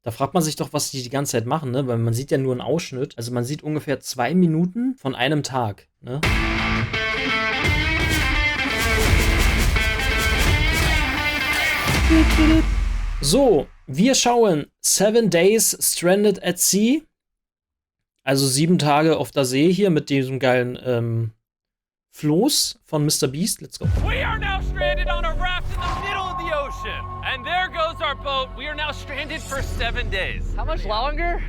Da fragt man sich doch, was die ganze Zeit machen, ne? Weil man sieht ja nur einen Ausschnitt. Also man sieht ungefähr 2 Minuten von einem Tag, ne? So, wir schauen 7 Days Stranded at Sea. Also 7 Tage auf der See hier mit diesem geilen Floß von MrBeast. Let's go. We are now stranded on a raft in the middle of the ocean. And there goes our boat. We are now stranded for 7 days. How much longer?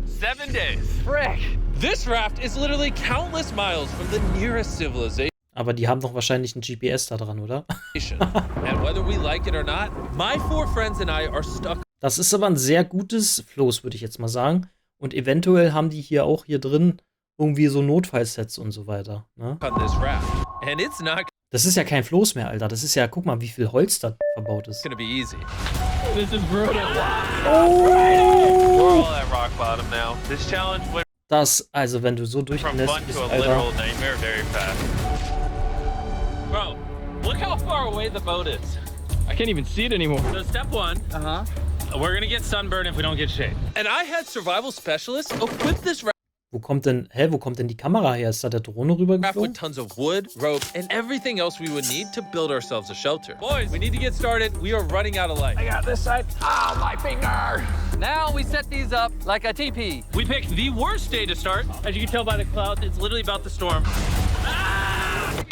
7 days. Frick. This raft is literally countless miles from the nearest civilization. Aber die haben doch wahrscheinlich ein GPS da dran, oder? And whether we like it or not, my 4 friends and I are stuck. Das ist aber ein sehr gutes Floß, würde ich jetzt mal sagen. Und eventuell haben die hier auch hier drin irgendwie so Notfallsets und so weiter. Ne? On this raft. And it's not Das ist ja kein Floß mehr, Alter. Das ist ja, guck mal, wie viel Holz da verbaut ist. gonna be easy. This is brutal. Oh! We're all at rock bottom now. This challenge went Das, also wenn du so from durchgenässt fun bist, to a Alter. literal nightmare very fast. Bro, look how far away the boat is. I can't even see it anymore. So step 1, we're gonna get sunburned if we don't get shade. And I had survival specialists equip this raft Wo kommt denn die Kamera her? Ist da der Drohne with rübergeflogen? tons of wood, rope, and everything else we would need to build ourselves a shelter. Boys, we need to get started. We are running out of light. I got this side. Ah, my finger. Now we set these up like a teepee. We picked the worst day to start. As you can tell by the clouds, it's literally about the storm.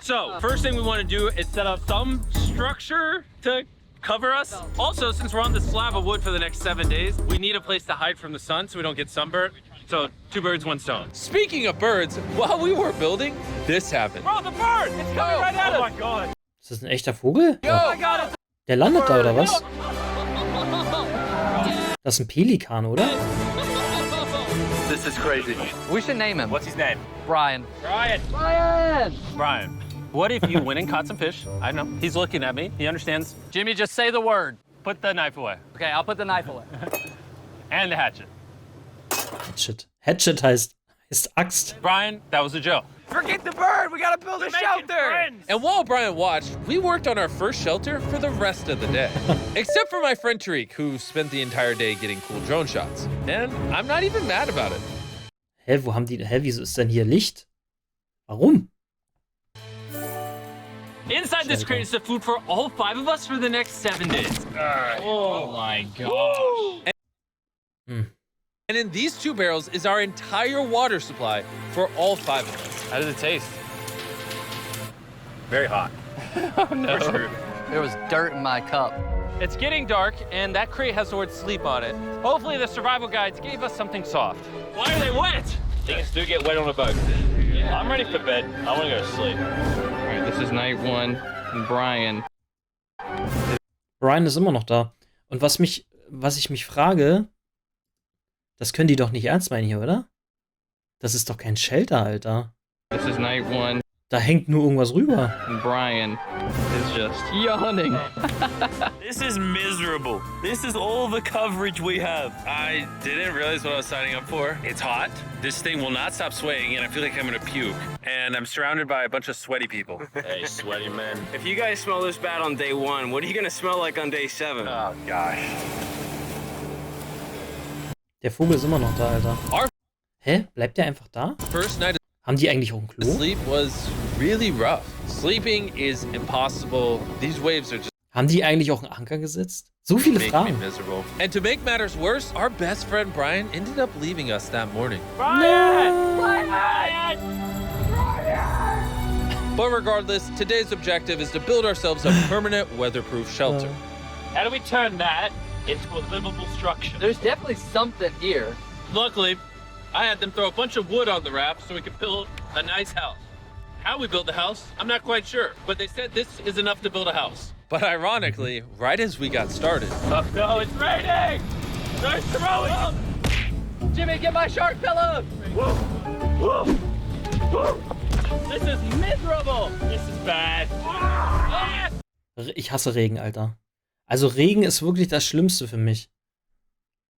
So, first thing we want to do is set up some structure to cover us. Also, since we're on this slab of wood for the next 7 days, we need a place to hide from the sun so we don't get sunburnt. So, 2 birds, 1 stone. Speaking of birds, while we were building, this happened. Bro, the bird! It's coming right at us! Oh my god! Ist das ein echter Vogel? Yo, I got it! Der landet da, oder was? Das ist ein Pelikan, oder? This is crazy. We should name him. What's his name? Brian. Brian. Brian! Brian. What if you went and caught some fish? I know. He's looking at me. He understands. Jimmy, just say the word. Put the knife away. Okay, I'll put the knife away. And the hatchet. Hatchet. Hatchet heißt Axt. Brian, that was a joke. Forget the bird. We gotta build a shelter. And while Brian watched, we worked on our first shelter for the rest of the day. Except for my friend Tariq, who spent the entire day getting cool drone shots. And I'm not even mad about it. Wieso ist denn hier Licht? Warum? Inside this crate is the food for all 5 of us for the next 7 days. Oh my gosh. And in these 2 barrels is our entire water supply for all 5 of us. How does it taste? Very hot. Oh no. We're screwed. There was dirt in my cup. It's getting dark, and that crate has the word sleep on it. Hopefully the survival guides gave us something soft. Why are they wet? Things do get wet on a boat. Yeah. I'm ready for bed. I want to go to sleep. All right, this is night 1 and Brian. Brian ist immer noch da. Und was ich mich frage, das können die doch nicht ernst meinen hier, oder? Das ist doch kein Shelter, Alter. This is night 1 Da hängt nur irgendwas rüber. and Brian is just yawning. This is miserable. This is all the coverage we have. I didn't realize what I was signing up for. It's hot. This thing will not stop swaying, and I feel like I'm gonna puke. And I'm surrounded by a bunch of sweaty people. Hey, sweaty man. If you guys smell this bad on day 1, what are you gonna smell like on day 7? Oh, gosh. Der Vogel ist immer noch da, Alter. Hä? Bleibt der einfach da? First night Haben die eigentlich auch ein of Klo? sleep was really rough. Sleeping is impossible. These waves are just Haben die eigentlich auch einen Anker gesetzt? So viele making me Fragen. miserable. And to make matters worse, our best friend Brian ended up leaving us that morning. But regardless, today's objective is to build ourselves a permanent weatherproof shelter. How do we turn that into a livable structure? There's definitely something here. Luckily, I had them throw a bunch of wood on the raft so we could build a nice house. How we built the house, I'm not quite sure, but they said this is enough to build a house. But ironically, right as we got started, No, it's raining! They're throwing! Jimmy, get my shark pillow. This is miserable! This is bad. Ich hasse Regen, Alter. Also Regen ist wirklich das Schlimmste für mich.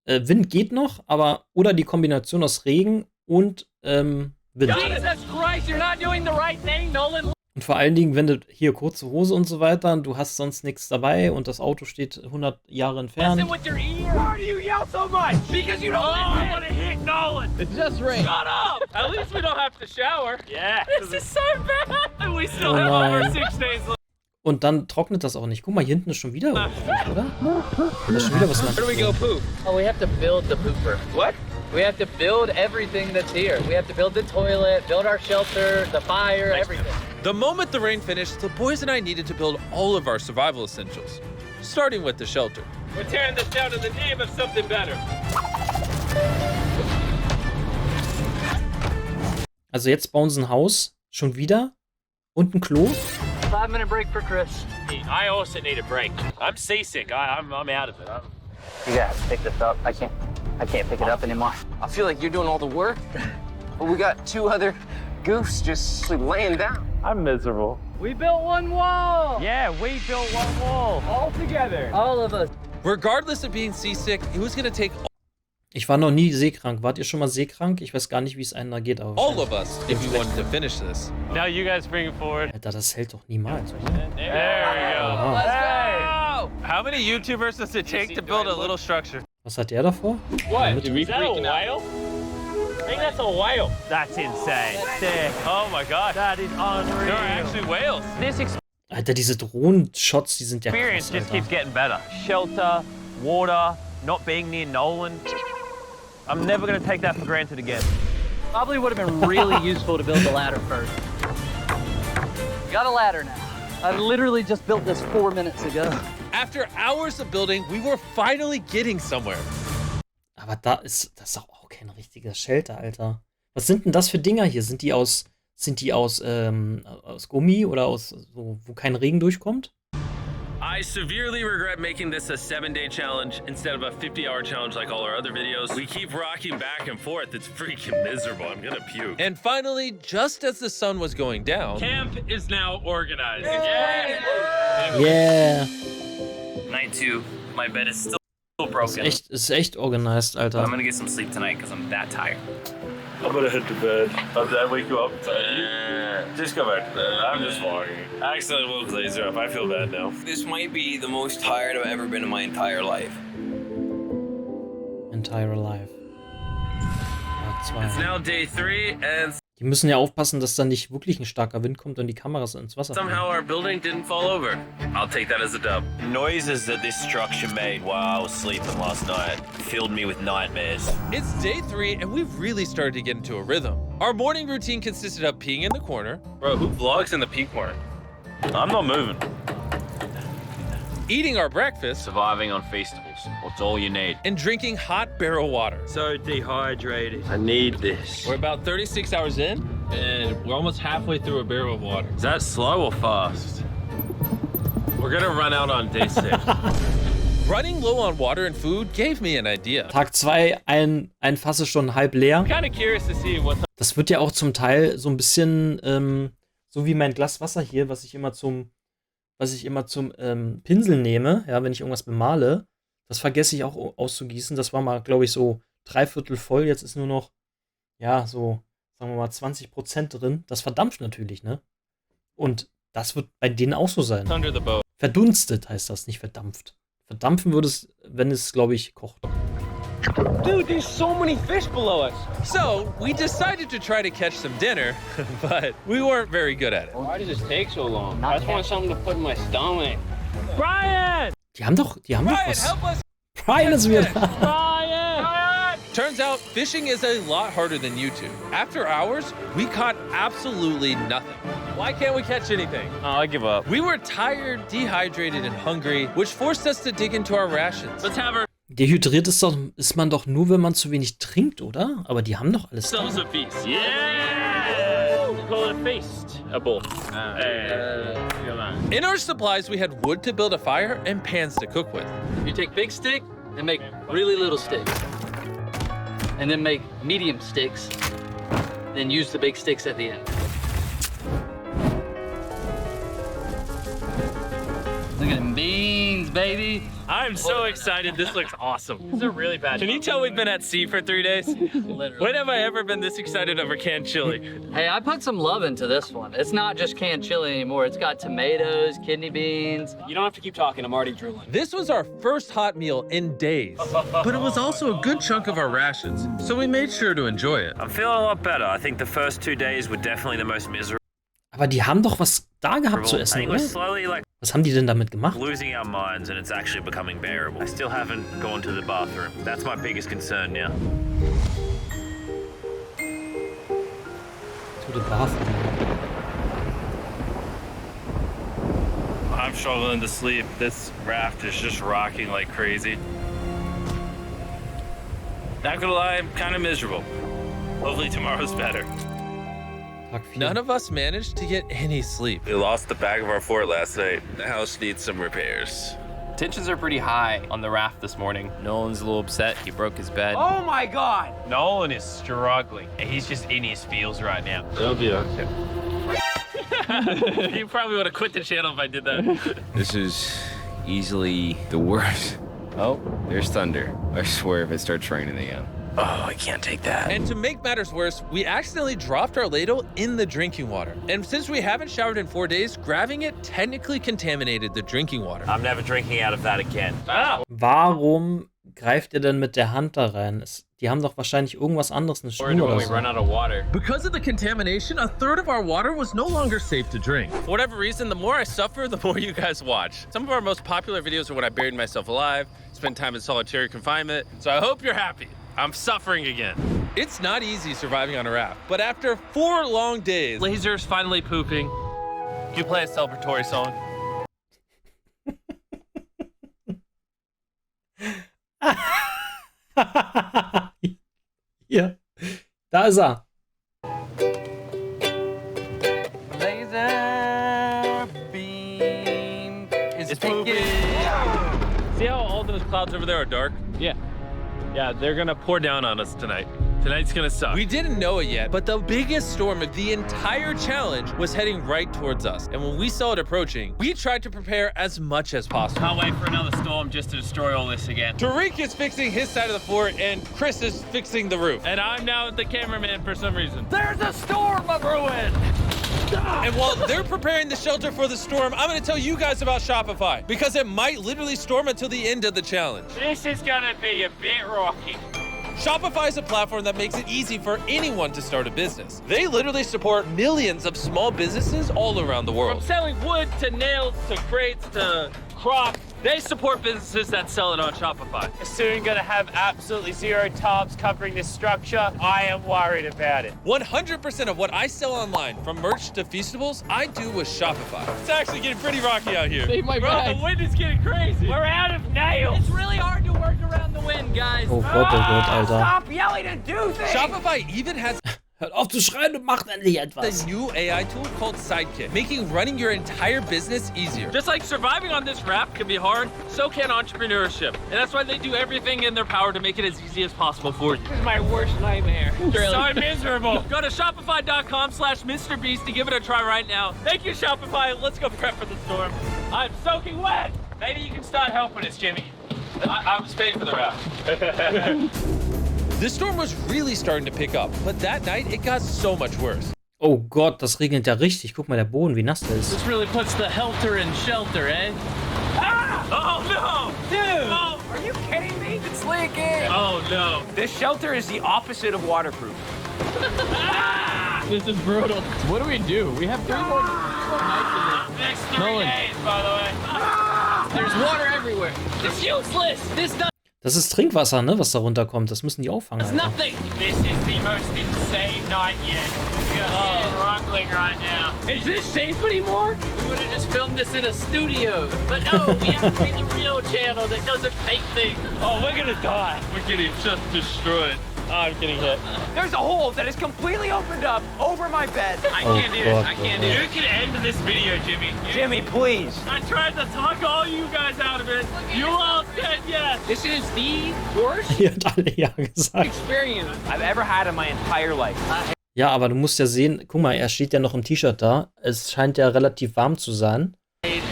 Wind geht noch, aber oder die Kombination aus Regen und Wind. Jesus Christ, you're not doing the right thing, Nolan! Und vor allen Dingen, wenn du hier kurze Hose und so weiter, und du hast sonst nichts dabei und das Auto steht 100 Jahre entfernt. Listen with your ear. Why do you yell so much? Because you don't want to hit Nolan. It just rained. Shut up. At least we don't have to shower. Yeah. This is so bad. And we still Oh have over nein. 6 days left. Und dann trocknet das auch nicht. Guck mal, hier hinten ist schon wieder was, oder? Da ist schon wieder was. Where do we go poop? Oh, we have to build the pooper. What? We have to build everything that's here. We have to build the toilet, build our shelter, the fire, everything. The moment the rain finished, the boys and I needed to build all of our survival essentials, starting with the shelter. We're tearing this down in the name of something better. Also jetzt bauen sie ein Haus. Schon wieder. Und ein Klo. 5-minute break for Chris. I also need a break. I'm seasick. I'm out of it. You gotta pick this up. I can't pick it up anymore. I feel like you're doing all the work, but we got 2 other goofs just laying down. I'm miserable. We built one wall. Yeah, we built one wall. All together. All of us. Regardless of being seasick, it was gonna take Ich war noch nie seekrank. Wart ihr schon mal seekrank? Ich weiß gar nicht, wie es einem da geht. Aber all of us if we wanted to finish this. Now you guys bring it forward. Alter, das hält doch niemals. There we go. Aha. Let's How many YouTubers does it take to build a little structure? Was hat der davor? What? Damit- Is that a whale? I think that's a whale. That's insane. Sick. Oh my god. That is unreal. There are actually whales. This Alter, diese Drohnen-Shots, die sind ja experience krass, just Alter. keeps getting better. Shelter, water, not being near Nolan. I'm never gonna take that for granted again. Probably would have been really useful to build the ladder first. Got a ladder now. I literally just built this 4 minutes ago. After hours of building, we were finally getting somewhere. Aber das ist doch auch kein richtiger Shelter, Alter. Was sind denn das für Dinger hier? Sind die aus Gummi oder aus so, wo kein Regen durchkommt? I severely regret making this a 7-day challenge instead of a 50-hour challenge like all our other videos. We keep rocking back and forth. It's freaking miserable. I'm gonna puke. And finally, just as the sun was going down, Camp is now organized. Yeah. Night 2, my bed is still Ist broken. echt organized, But I'm Alter. gonna get some sleep tonight because I'm that tired. I'm gonna head to bed. Did I wake you up? Just go back to bed. I'm just walking. I accidentally woke Laser up. I feel bad now. This might be the most tired I've ever been in my entire life. Entire Life. Part It's 2. now day 3 and Die müssen ja aufpassen, dass da nicht wirklich ein starker Wind kommt und die Kameras ins Wasser fallen. somehow our building didn't fall over. I'll take that as a dub. Noises that this structure made while I was sleeping last night filled me with nightmares. it's day 3 and we've really started to get into a rhythm. Our morning routine consisted of peeing in the corner, Bro, who vlogs in the pee corner? I'm not moving. eating our breakfast, Surviving on Feastables. What's all you need? and drinking hot barrel water. So dehydrated. I need this. We're about 36 hours in, And we're almost halfway through a barrel of water. Is that slow or fast? We're gonna run out on day 6. running low on water and food gave me an idea. Tag 2, ein Fass ist schon halb leer. Kind of curious to see what's Das wird ja auch zum Teil so ein bisschen so wie mein Glas Wasser hier, was ich immer zum Pinsel nehme, ja, wenn ich irgendwas bemale. Das vergesse ich auch auszugießen. Das war mal, glaube ich, so 3/4 voll. Jetzt ist nur noch, ja, so, sagen wir mal, 20% drin. Das verdampft natürlich, ne? Und das wird bei denen auch so sein. under the boat. Verdunstet heißt das, nicht verdampft. Verdampfen würde es, wenn es, glaube ich, kocht. Dude, there's so many fish below us. So we decided to try to catch some dinner, but we weren't very good at it. Why does this take so long? I just want something to put in my stomach. Brian! Die haben doch Ryan, was. help us! Brian ist wieder da. Brian! Turns out fishing is a lot harder than YouTube. After hours, we caught absolutely nothing. Why can't we catch anything? Oh, I give up. We were tired, dehydrated, and hungry, which forced us to dig into our rations. Let's have Dehydriert ist man doch nur, wenn man zu wenig trinkt, oder? Aber die haben doch alles da. ourselves a feast. Yeah! We call it a feast. A bowl. In our supplies, we had wood to build a fire and pans to cook with. You take big stick and make really little sticks. And then make medium sticks. Then use the big sticks at the end. Look at them beans, baby. I'm so excited. This looks awesome. This is a really bad. Can you tell we've been at sea for 3 days? Literally. When have I ever been this excited over canned chili? Hey, I put some love into this one. It's not just canned chili anymore. It's got tomatoes, kidney beans. You don't have to keep talking. I'm already drooling. This was our first hot meal in days, but it was also a good chunk of our rations, so we made sure to enjoy it. I'm feeling a lot better. I think the first 2 days were definitely the most miserable. Aber die haben doch was da gehabt zu I essen, think we're oder? slowly like Was haben die denn damit gemacht? losing our minds and it's actually becoming bearable. I still haven't gone to the bathroom. That's my biggest concern now. To the bathroom. I'm struggling to sleep. This raft is just rocking like crazy. Not gonna lie, I'm kind of miserable. Hopefully tomorrow's better. Tag 4. None of us managed to get any sleep. We lost the back of our fort last night. The house needs some repairs. Tensions are pretty high on the raft this morning. Nolan's a little upset. He broke his bed. Oh my God! Nolan is struggling, and he's just in his feels right now. It'll be okay. You probably would have quit the channel if I did that. This is easily the worst. Oh, there's thunder. I swear if it starts raining again. Oh, I can't take that. And to make matters worse, we accidentally dropped our ladle in the drinking water. And since we haven't showered in 4 days, grabbing it technically contaminated the drinking water. I'm never drinking out of that again. Warum greift ihr denn mit der Hand da rein? Die haben doch wahrscheinlich irgendwas anderes, eine Schnur When oder we so. run out of water. Because of the contamination, a third of our water was no longer safe to drink. For whatever reason, the more I suffer, the more you guys watch. Some of our most popular videos are when I buried myself alive, spent time in solitary confinement, So I hope you're happy. I'm suffering again. it's not easy surviving on a raft. But after 4 long days, Laser's finally pooping. You play a celebratory song. Hier. Da ist er. Laser beam is pooping. See how all those clouds over there are dark? Yeah. Yeah, they're gonna pour down on us tonight. Tonight's gonna suck. we didn't know it yet, but the biggest storm of the entire challenge was heading right towards us. And when we saw it approaching, we tried to prepare as much as possible. Can't wait for another storm just to destroy all this again. Tariq is fixing his side of the fort, and Chris is fixing the roof. And I'm now the cameraman for some reason. There's a storm of ruin! And while they're preparing the shelter for the storm, I'm gonna tell you guys about Shopify, because it might literally storm until the end of the challenge. This is gonna be a bit rocky. Shopify is a platform that makes it easy for anyone to start a business. They literally support millions of small businesses all around the From world. selling wood to nails to crates to crops, they support businesses that sell it on Shopify. Soon gonna have absolutely zero tarps covering this structure. I am worried about it. 100% of what I sell online, from merch to feastables, I do with Shopify. It's actually getting pretty rocky out here. Save my Bro, the wind is getting crazy. We're out of nails. It's really hard to work around the wind, guys. Oh Gott, Alter. Stop yelling and do things! Shopify even has Hört auf zu schreien und macht endlich etwas. a new AI tool called Sidekick, making running your entire business easier. Just like surviving on this raft can be hard, so can entrepreneurship. And that's why they do everything in their power to make it as easy as possible for you. This is my worst nightmare. So miserable. Go to shopify.com/MrBeast to give it a try right now. Thank you, Shopify. Let's go prep for the storm. I'm soaking wet. Maybe you can start helping us, Jimmy. I was paid for the raft. The storm was really starting to pick up, but that night it got so much worse. Oh Gott, das regnet ja richtig. Guck mal, der Boden, wie nass der ist. This really puts the helter in shelter, eh? Oh no! Dude! Oh, Are you kidding me? It's leaking! oh no. This shelter is the opposite of waterproof. This is brutal. What do we do? We have 3 more nights in Next 3 Nolan. days, by the way. this. There's water everywhere. It's useless. This does Das ist Trinkwasser, ne, was da runterkommt. Das müssen die auffangen. Alter. nothing. This is the most insane night yet. We are struggling right now. Is this safe anymore? We would have just filmed this in a studio. But no, we have to be the real channel that doesn't fake things. Oh, we're gonna die. We're getting just destroyed. Oh, I'm getting hit. There's a hole that is completely opened up over my bed. I Oh can't do this. Gott, I can't oh do You this. can end this video, Jimmy. Jimmy, please. I tried to talk all you guys out of it. You all said yes. This is the worst Ihr habt alle ja gesagt. experience. I've ever had in my entire life. Ja, aber du musst ja sehen, guck mal, er steht ja noch im T-Shirt da. Es scheint ja relativ warm zu sein.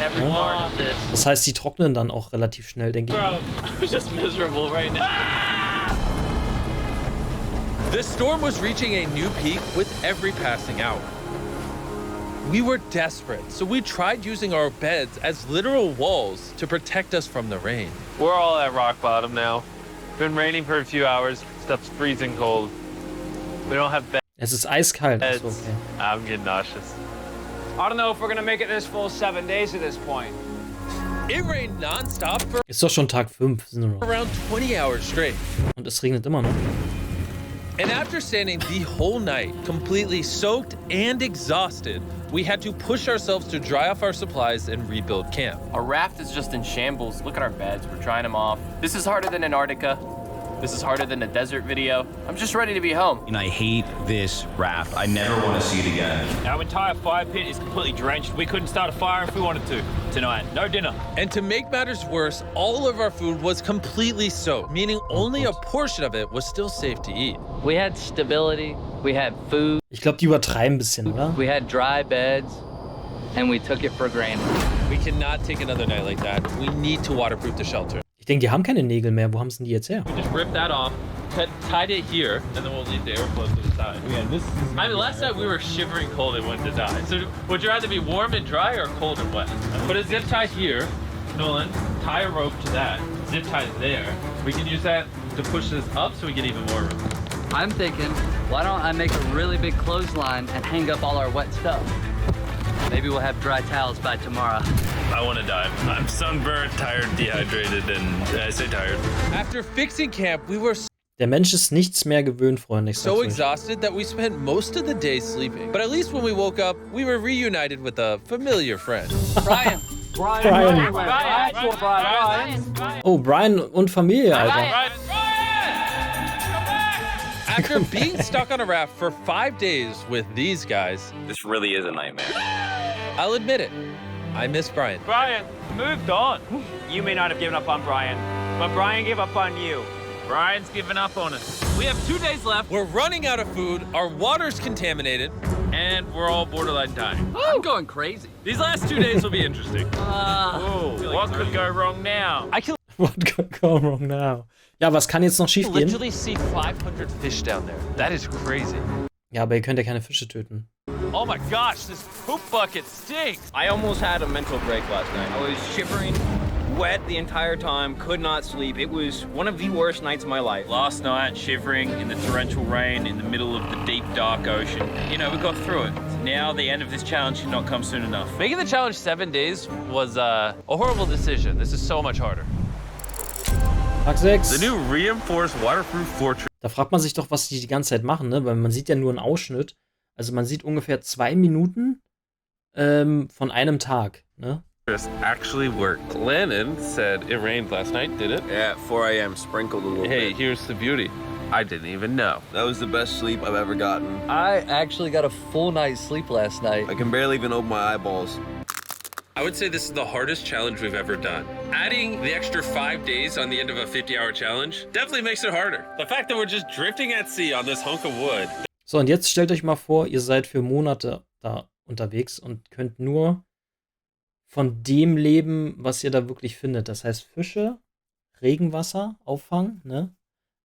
every part of this. Das heißt, die trocknen dann auch relativ schnell, denke ich. Bro, I'm just miserable right now. The storm was reaching a new peak with every passing hour. We were desperate, so we tried using our beds as literal walls to protect us from the rain. We're all at rock bottom now. Been raining for a few hours. Stuff's freezing cold. We don't have beds. Es ist eiskalt. Achso, okay. I'm getting nauseous. I don't know if we're gonna make it this full 7 days at this point. It rained non-stop for Ist doch schon Tag 5. Sind wir noch. around 20 hours straight. Und es regnet immer noch. And after standing the whole night, completely soaked and exhausted, we had to push ourselves to dry off our supplies and rebuild camp. Our raft is just in shambles. Look at our beds. We're drying them off. This is harder than Antarctica. This is harder than a desert video. I'm just ready to be home. And I hate this raft. I never want to see it again. Our entire fire pit is completely drenched. We couldn't start a fire if we wanted to. Tonight, no dinner. And to make matters worse, all of our food was completely soaked, meaning only a portion of it was still safe to eat. We had stability, we had food, Ich glaube, die übertreiben ein bisschen, oder? we had dry beds, and we took it for granted. We cannot take another night like that. We need to waterproof the shelter. Ich denke, die haben keine Nägel mehr. Wo haben sie denn die jetzt her? We just ripped that off, tied it here, and then we'll leave the airflow to the side. Yeah, this is... I mean, last night we were shivering cold and wanted to die. So would you rather be warm and dry or cold and wet? Put a zip tie here, Nolan, tie a rope to that, zip tie it there. We can use that to push this up so we get even more room. I'm thinking, why don't I make a really big clothesline and hang up all our wet stuff? Maybe we'll have dry towels by tomorrow. I want to die. I'm sunburnt, tired, dehydrated, and I say tired. After fixing camp, we were Der Mensch ist nichts mehr gewöhnt, Freunde. Ich sag's so euch. exhausted that we spent most of the day sleeping. But at least when we woke up, we were reunited with a familiar friend. Brian. Oh, Brian und Familie, Alter. After being stuck on a raft for 5 days with these guys, This really is a nightmare. I'll admit it, I miss Brian. Brian, moved on. You may not have given up on Brian, but Brian gave up on you. Brian's given up on us. We have 2 days left. We're running out of food, our water's contaminated, and we're all borderline dying. I'm going crazy. These last 2 days will be interesting. What could go wrong now? I can What could go wrong now? Ja, was kann jetzt noch schief gehen? literally see 500 fish down there. That is crazy. Ja, aber ihr könnt ja keine Fische töten. Oh my gosh, this poop bucket stinks. I almost had a mental break last night. I was shivering, wet the entire time, could not sleep. It was one of the worst nights of my life. Last night, shivering in the torrential rain in the middle of the deep, dark ocean. You know, we got through it. Now, the end of this challenge should not come soon enough. Making the challenge 7 days was a horrible decision. This is so much harder. Tag 6. The new reinforced waterproof fortress. Da fragt man sich doch, was die ganze Zeit machen, ne? Weil man sieht ja nur einen Ausschnitt. Also man sieht ungefähr 2 Minuten von einem Tag, ne? Actually worked. Lennon said it rained last night, did it? Yeah, at 4 a.m. sprinkled a little Hey, bit. here's the beauty. I didn't even know. That was the best sleep I've ever gotten. I actually got a full night's sleep last night. I can barely even open my eyeballs. I would say this is the hardest challenge we've ever done. Adding the extra 5 days on the end of a 50-hour challenge definitely makes it harder. The fact that we're just drifting at sea on this hunk of wood. So, und jetzt stellt euch mal vor, ihr seid für Monate da unterwegs und könnt nur von dem leben, was ihr da wirklich findet. Das heißt Fische, Regenwasser auffangen, ne?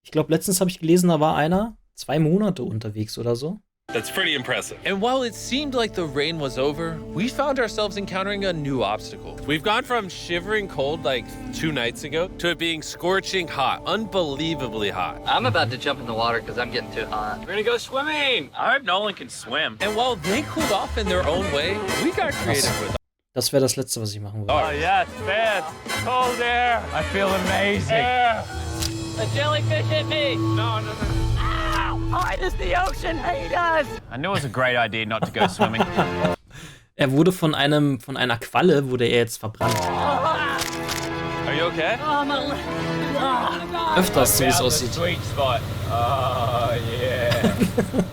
Ich glaube, letztens habe ich gelesen, da war einer 2 Monate unterwegs oder so. That's pretty impressive. And while it seemed like the rain was over, we found ourselves encountering a new obstacle. We've gone from shivering cold like 2 nights ago to it being scorching hot, unbelievably hot. I'm about to jump in the water because I'm getting too hot. We're gonna go swimming. I hope Nolan can swim. And while they cooled off in their own way, we got creative with Das wäre das Letzte, was ich machen würde. Oh yes, man. Cold air. I feel amazing. Air. A jellyfish hit me! No. Why does the ocean hate us? I knew it was a great idea not to go swimming. Er wurde von einer Qualle, wurde er jetzt verbrannt. Are you okay? Oh, my leg. Oh, God. Öfters, so wie es aussieht. Sweet spot. Oh yeah.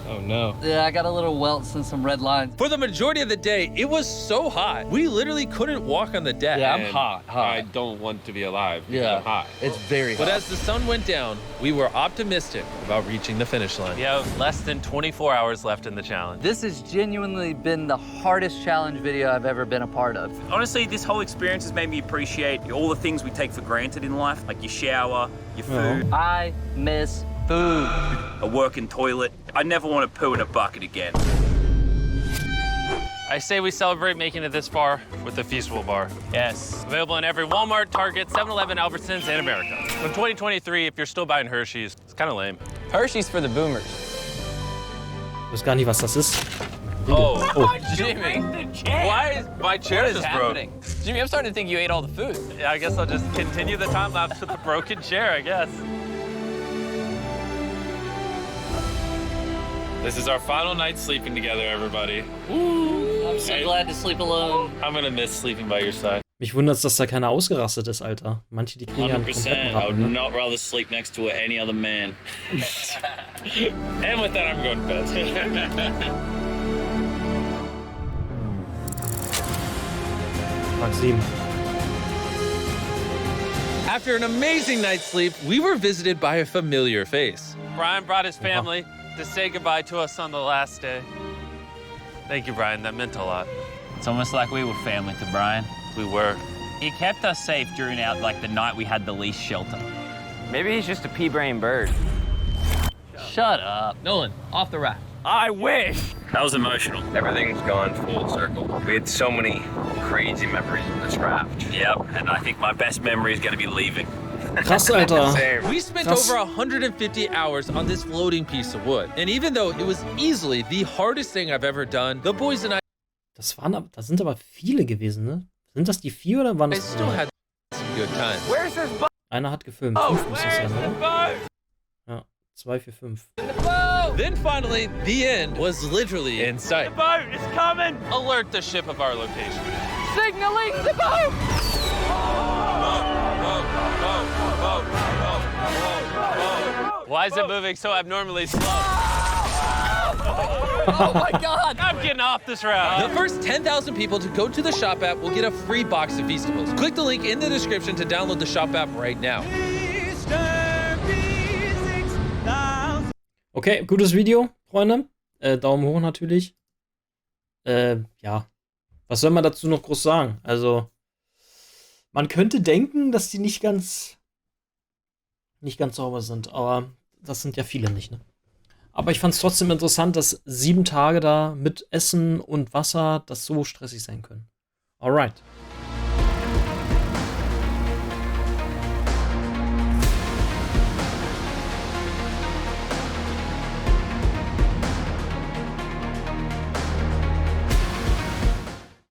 Oh no. Yeah, I got a little welts and some red lines. For the majority of the day, it was so hot. We literally couldn't walk on the deck. Yeah, I'm And hot. I don't want to be alive. Because I'm hot. It's very hot. But as the sun went down, we were optimistic about reaching the finish line. We have less than 24 hours left in the challenge. This has genuinely been the hardest challenge video I've ever been a part of. Honestly, this whole experience has made me appreciate all the things we take for granted in life, like your shower, your food, I miss food. a working toilet. I never want to poo in a bucket again. I say we celebrate making it this far with the Feastable Bar. Yes. Available in every Walmart, Target, 7-Eleven, Albertsons, and America. In 2023, if you're still buying Hershey's, it's kind of lame. Hershey's for the boomers. Ich weiß gar nicht, was das ist. Oh, Jimmy. why is my chair What is just broke? happening? Jimmy, I'm starting to think you ate all the food. Yeah, I guess I'll just continue the time lapse with the broken chair, I guess. This is our final night sleeping together, everybody. I'm so glad to sleep alone. I'm gonna miss sleeping by your side. Mich wundert's, dass da keiner ausgerastet ist, Alter. Manche, die kriegen ja einen kompletten I would Rappen, ne? not rather sleep next to any other man. And with that, I'm going to bed. Tag 7. After an amazing night's sleep, we were visited by a familiar face. Brian brought his family to say goodbye to us on the last day. Thank you, Brian. That meant a lot. It's almost like we were family to Brian. We were. He kept us safe during the night we had the least shelter. Maybe he's just a pea-brain bird. Shut up. Nolan, off the raft. I wish. That was emotional. Everything's gone full circle. We had so many crazy memories in this raft. Yep, and I think my best memory is going to be leaving. Krass, Alter. Same. We spent Krass. over 150 hours on this floating piece of wood. And even though it was easily the hardest thing I've ever done, the boys and I Das sind aber viele gewesen, ne? Sind das die 4 oder waren das still had some good times. Where's this boat? Einer hat gefilmt. 5 muss das sein, oder? Ja, 2, 4, 5. Then finally, the end was literally in sight. Boat is coming. Alert the ship of our location. Signaling the boat. Why is it moving so abnormally slow? Oh my God. I'm getting off this route. The first 10,000 people to go to the shop app will get a free box of Feastables. Click the link in the description to download the shop app right now. Okay, gutes Video, Freunde. Daumen hoch natürlich. Ja. Was soll man dazu noch groß sagen? Also, man könnte denken, dass die nicht ganz sauber sind, aber das sind ja viele nicht, ne? Aber ich fand es trotzdem interessant, dass 7 Tage da mit Essen und Wasser das so stressig sein können. Alright.